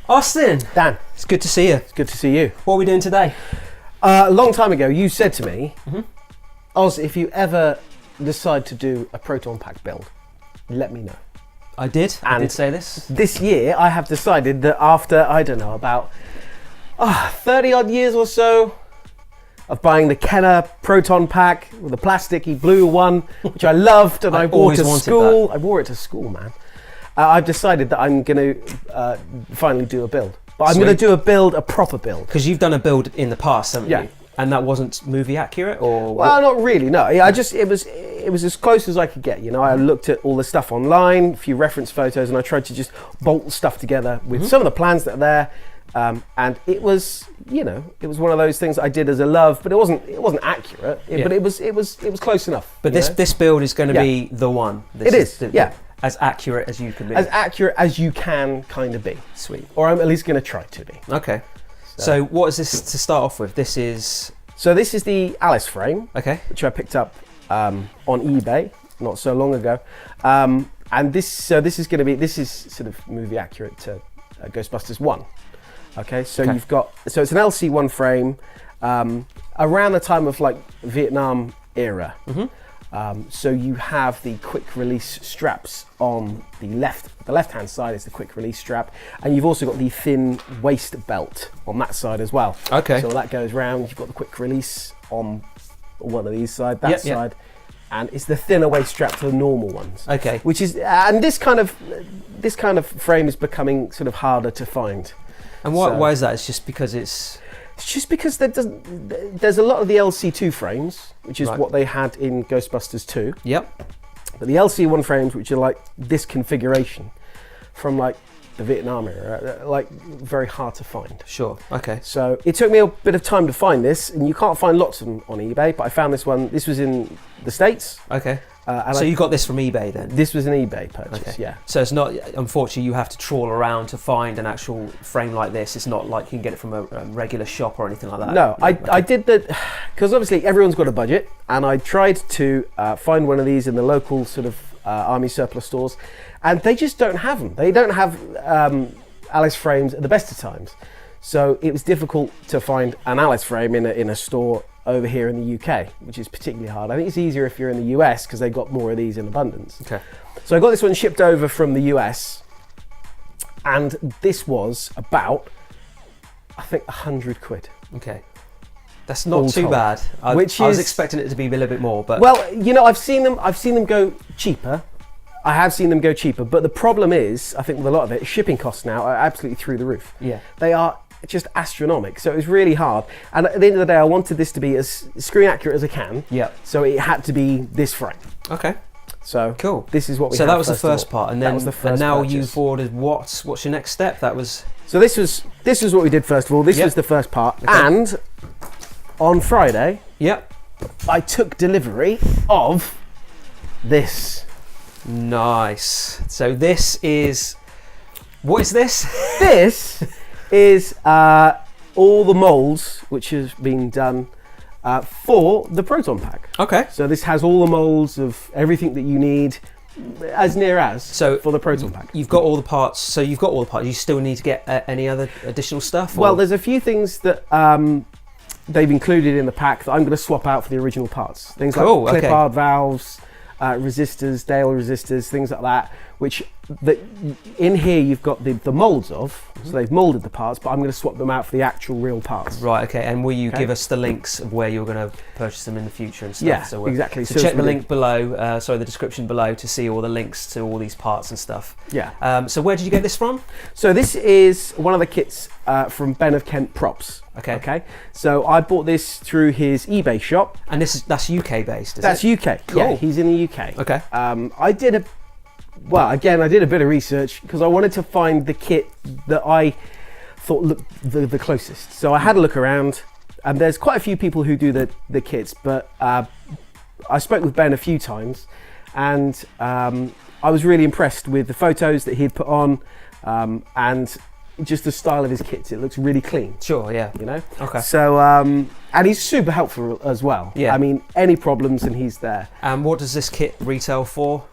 Austyn! Dan, It's good to see you. it's good to see you. What are we doing today? A long time ago, you said to me, Oz, if you ever decide to do a Proton Pack build, let me know. I did And say this. This year, I have decided that after, I don't know, about 30 odd years or so of buying the Kenner Proton Pack with the plasticky blue one, which I loved, and I wore always to wanted school. I wore it to school, man. I've decided that I'm going to finally do a build. But I'm going to do a proper build. Because you've done a build in the past, haven't Yeah. you? And that wasn't movie accurate, or Well, not really. No, yeah, it was as close as I could get. You know, I looked at all the stuff online, a few reference photos, and I tried to just bolt stuff together with some of the plans that are there. And it was, it was one of those things that I did as a love, but it wasn't accurate. But it was close enough. But this build is going to be the one. It is. As accurate as you can be. As accurate as you can kind of be. Sweet. Or I'm at least going to try to be. Okay. So what is this to start off with? This is the Alice frame, okay, which I picked up on eBay not so long ago, and this is sort of movie accurate to Ghostbusters 1. Okay, so you've got it's an LC1 frame around the time of like Vietnam era. So you have the quick release straps on the left hand side is the quick release strap, and you've also got the thin waist belt on that side as well. Okay. So that goes round, you've got the quick release on one of these side, side, and it's the thinner waist strap to the normal ones. Okay. Which is and this kind of frame is becoming sort of harder to find. And why is that? It's just because it's just because there's a lot of the LC2 frames, which is what they had in Ghostbusters 2. Yep. But the LC1 frames, which are like this configuration from like the Vietnam era, are like very hard to find. Sure. Okay. So it took me a bit of time to find this, and you can't find lots of them on eBay, but I found this one. This was in the States. Okay. So you got this from eBay then? This was an eBay purchase, yeah. So it's not, unfortunately, you have to trawl around to find an actual frame like this. It's not like you can get it from a regular shop or anything like that. No, I did that, because obviously everyone's got a budget, and I tried to find one of these in the local sort of army surplus stores, and they just don't have them. They don't have Alice frames at the best of times. So it was difficult to find an Alice frame in a store over here in the UK, which is particularly hard. I think it's easier if you're in the US because they've got more of these in abundance. Okay. So I got this one shipped over from the US, and this was about, I think, 100 quid. Okay. That's not too bad. I was expecting it to be a little bit more, but well, I've seen them go cheaper. I have seen them go cheaper, but the problem is, I think with a lot of it, shipping costs now are absolutely through the roof. Yeah. They are just astronomical, so it was really hard, and at the end of the day I wanted this to be as screen accurate as I can. Yeah. So it had to be this frame. Okay. So cool. This is what we. So that was the first part, and then now you've ordered what's your next step? That was. So this was what we did first of all. This was the first part, and on Friday, I took delivery of this. Nice. So this is. What is this? This is all the molds which has been done for the Proton Pack. Okay. So this has all the molds of everything that you need, as near as for the Proton Pack. You've got all the parts. So you've got all the parts. You still need to get any other additional stuff? Well, there's a few things that they've included in the pack that I'm going to swap out for the original parts. Things like clip-hard valves, resistors, Dale resistors, things like that, which in here you've got the molds of, so they've molded the parts, but I'm going to swap them out for the actual real parts. Right, okay, and will you give us the links of where you're going to purchase them in the future and stuff? Yeah, so exactly. So check the link below, the description below to see all the links to all these parts and stuff. Yeah. So where did you get this from? So this is one of the kits from Ben of Kent Props. Okay. Okay. So I bought this through his eBay shop. And that's UK based, is it? That's UK. Cool. Yeah, he's in the UK. Okay. I did a bit of research because I wanted to find the kit that I thought looked the closest. So I had a look around, and there's quite a few people who do the kits, but I spoke with Ben a few times, and I was really impressed with the photos that he'd put on, and just the style of his kits. It looks really clean. Sure, yeah. Okay. So, and he's super helpful as well. Yeah. I mean, any problems and he's there. And what does this kit retail for?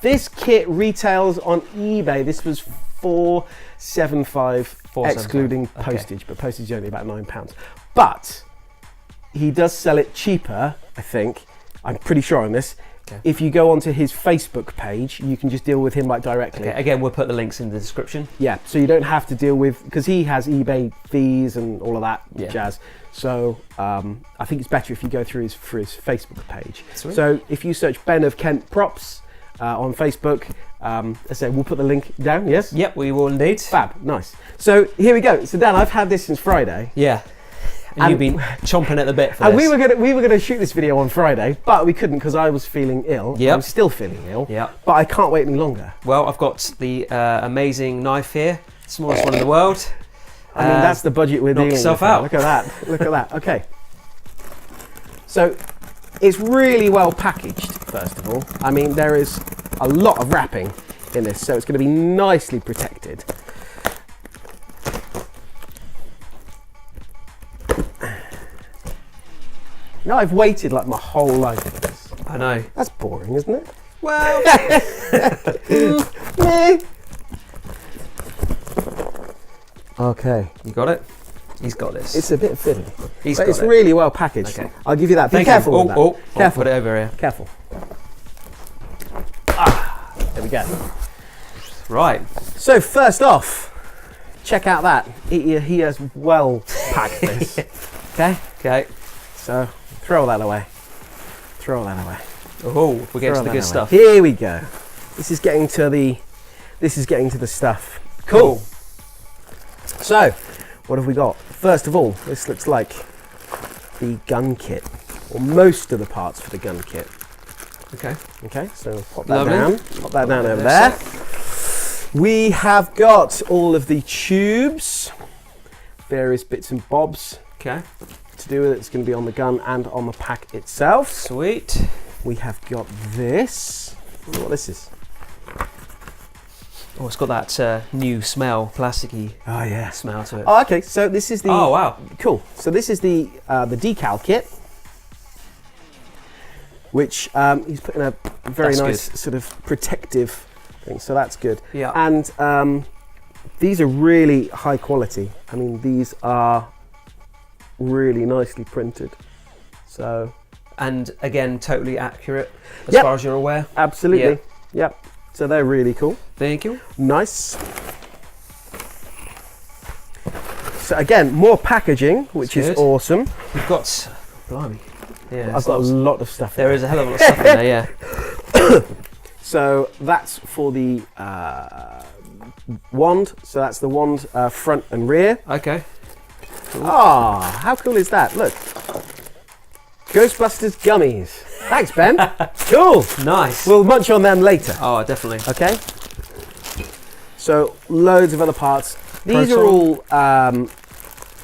This kit retails on eBay. This was 475 excluding postage, but postage is only about £9. But he does sell it cheaper, I think. I'm pretty sure on this. If you go onto his Facebook page, you can just deal with him like directly. Okay. Again, we'll put the links in the description. Yeah, so you don't have to deal with, because he has eBay fees and all of that jazz. So I think it's better if you go through his Facebook page. Sweet. So if you search Ben of Kent Props on Facebook, I say we'll put the link down. Yes. Yep, we will indeed. Fab, nice. So here we go. So Dan, I've had this since Friday. Yeah. And you've been chomping at the bit for and this. we were gonna shoot this video on Friday, but we couldn't because I was feeling ill. Yep. I'm still feeling ill. Yeah. But I can't wait any longer. Well, I've got the amazing knife here, smallest one in the world. I mean, that's the budget we're dealing with. Knock yourself out. Look at that. Look at that. Okay. So it's really well packaged. First of all, I mean, there is a lot of wrapping in this, so it's going to be nicely protected. Now I've waited like my whole life for this. I know. That's boring, isn't it? Well, Okay. you got it? He's got this. It's a bit fiddly. But it's really well packaged. Okay. I'll give you that. Be careful with that. Careful. Put it over here. Careful. There we go. Right. So first off, check out that. He has well packed this. Okay? Okay. So throw that away. Throw that away. Oh, we're getting to the good stuff. Here we go. This is getting to the stuff. Cool. So, what have we got? First of all, this looks like the gun kit, or most of the parts for the gun kit. Okay. Okay, so pop that Lovely. down. Pop that down over there. We have got all of the tubes, various bits and bobs Okay. to do with it. It's going to be on the gun and on the pack itself. Sweet. We have got this. I wonder what this is. Oh, it's got that new smell, plasticky Oh yeah. smell to it. Oh, okay. So this is the. Oh, wow. Cool. So this is the Decal Kit, which he's put in a very That's nice good. sort of protective thing. So that's good. Yeah. And these are really high quality. I mean, these are really nicely printed. So. And again, totally accurate as Yep. far as you're aware. Absolutely. Yep. So they're really cool. Thank you. Nice. So again, more packaging, which is Good. awesome. We've got, blimey. Yeah, I've got a lot of stuff. there is a hell of a lot of stuff in there, yeah. So that's for the wand. So that's the wand front and rear. Okay. Ah, how cool is that? Look. Ghostbusters gummies. Thanks, Ben. Cool. Nice. We'll munch on them later. Oh, definitely. Okay. So loads of other parts. These are all.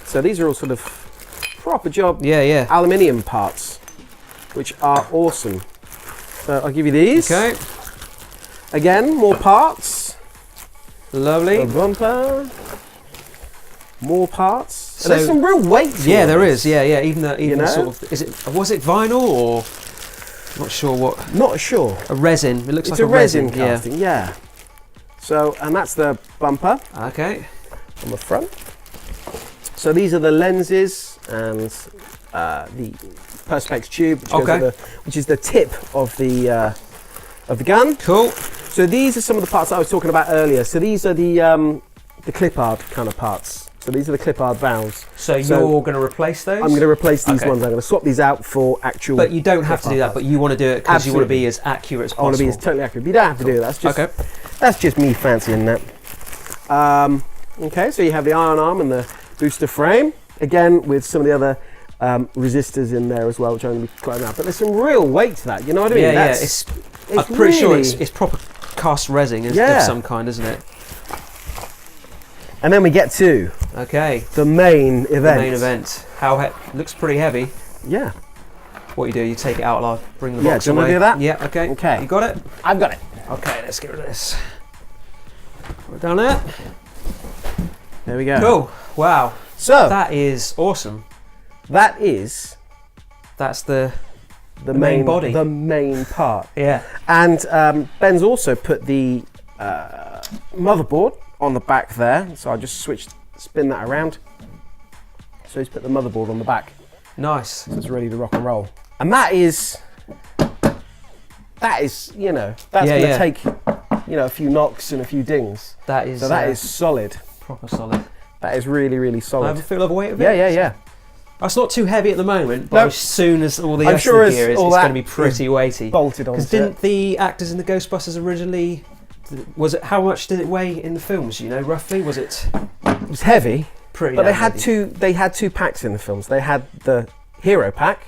So these are all sort of proper job. Yeah. Aluminium parts, which are awesome. So I'll give you these. Okay. Again, more parts. Lovely. A bumper. More parts. So- There's some real weight to Yeah, all there this. is. Yeah. Even You know? sort of. Was it vinyl or? Not sure what. Not sure. A resin. It looks It's like a resin yeah. casting. Yeah. So, and that's the bumper Okay. on the front. So these are the lenses and the perspex tube, which is the tip of the gun. Cool. So these are some of the parts I was talking about earlier. So these are the clip art kind of parts. So these are the clip art valves. So you're going to replace those? I'm going to replace these Okay. ones. I'm going to swap these out for actual. But you don't have to do that. But you want to do it because you want to Absolutely. be as accurate as I want possible. to be as totally accurate. But you don't have to do that. That's just me fancying that. Okay, so you have the iron arm and the booster frame. Again, with some of the other resistors in there as well, which I'm going to be cutting out. But there's some real weight to that. You know what I mean? Yeah. I'm pretty sure it's proper cast resin of some kind, isn't it? And then we get to Okay. the main event. The main event. Looks pretty heavy. Yeah. What you take it out and I'll bring the Yeah, box do you away. wanna do that? Yeah, okay. Okay. You got it? I've got it. Okay, let's get rid of this. We're done it. There we go. Cool. Wow. So That is awesome. that is That's the the main body. the main part. yeah. And Ben's also put the motherboard on the back there. So I just spin that around. So he's put the motherboard on the back. Nice. So it's ready to rock and roll. And that is, you know, that's going to take, you know, a few knocks and a few dings. That is. So that is solid. Proper solid. That is really, really solid. I have a feel of the weight of it. Yeah. It's not too heavy at the moment, but as soon as all the rest of the gear is, it's going to be pretty weighty. Bolted onto. Because didn't the actors in the Ghostbusters originally? How much did it weigh in the films? You know, roughly, was it? It was heavy. Pretty. But they had two packs in the films. They had the hero pack,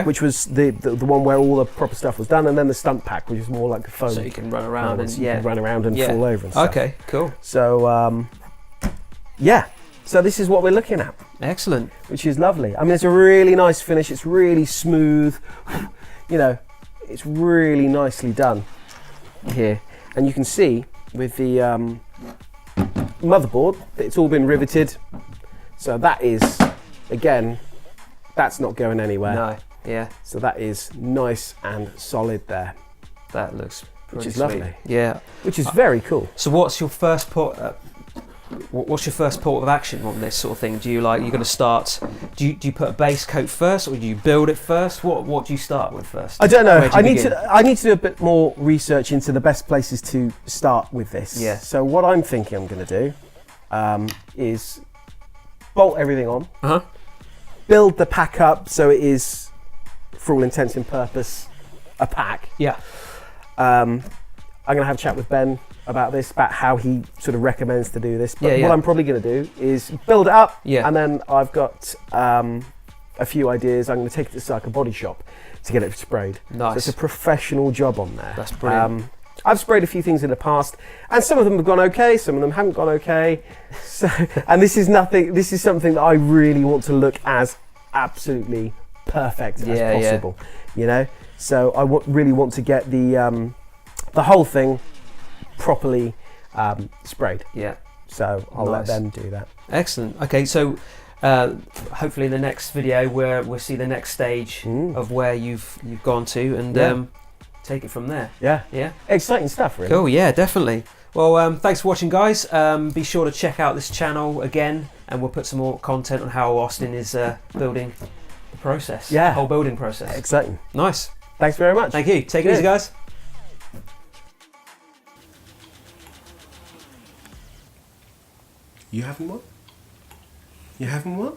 which was the one where all the proper stuff was done, and then the stunt pack, which is more like a foam. So you can run around and fall over and stuff. Okay, cool. So so this is what we're looking at. Excellent. Which is lovely. I mean, it's a really nice finish. It's really smooth. You know, it's really nicely done here. And you can see with the motherboard that it's all been riveted. So that is, again, that's not going anywhere. No, yeah. So that is nice and solid there. That looks pretty which is sweet. Lovely. Yeah. Which is very cool. So what's your first port? What's your first port of action on this sort of thing? Do you you're going to start? Do you put a base coat first, or do you build it first? What do you start with first? I don't know. I need to do a bit more research into the best places to start with this. Yeah. So what I'm thinking I'm going to do is bolt everything on. Build the pack up so it is, for all intents and purpose, a pack. Yeah. I'm going to have a chat with Ben about this, about how he sort of recommends to do this. But what I'm probably going to do is build it up, and then I've got a few ideas. I'm going to take it to like a body shop to get it sprayed. Nice. So it's a professional job on there. That's brilliant. I've sprayed a few things in the past, and some of them have gone okay, some of them haven't gone okay. So, and this is something that I really want to look as absolutely perfect as possible. You know, so I really want to get the whole thing properly sprayed. Yeah. So I'll let them do that. Excellent. Okay, so hopefully in the next video we'll see the next stage of where you've gone to, and take it from there. Yeah. Exciting stuff, really. Cool. Yeah, definitely. Well, thanks for watching, guys. Be sure to check out this channel again, and we'll put some more content on how Austyn is building the process. Yeah. The whole building process. Exciting. Nice. Thanks very much. Thank you. Take it easy, guys. You having one? You having one?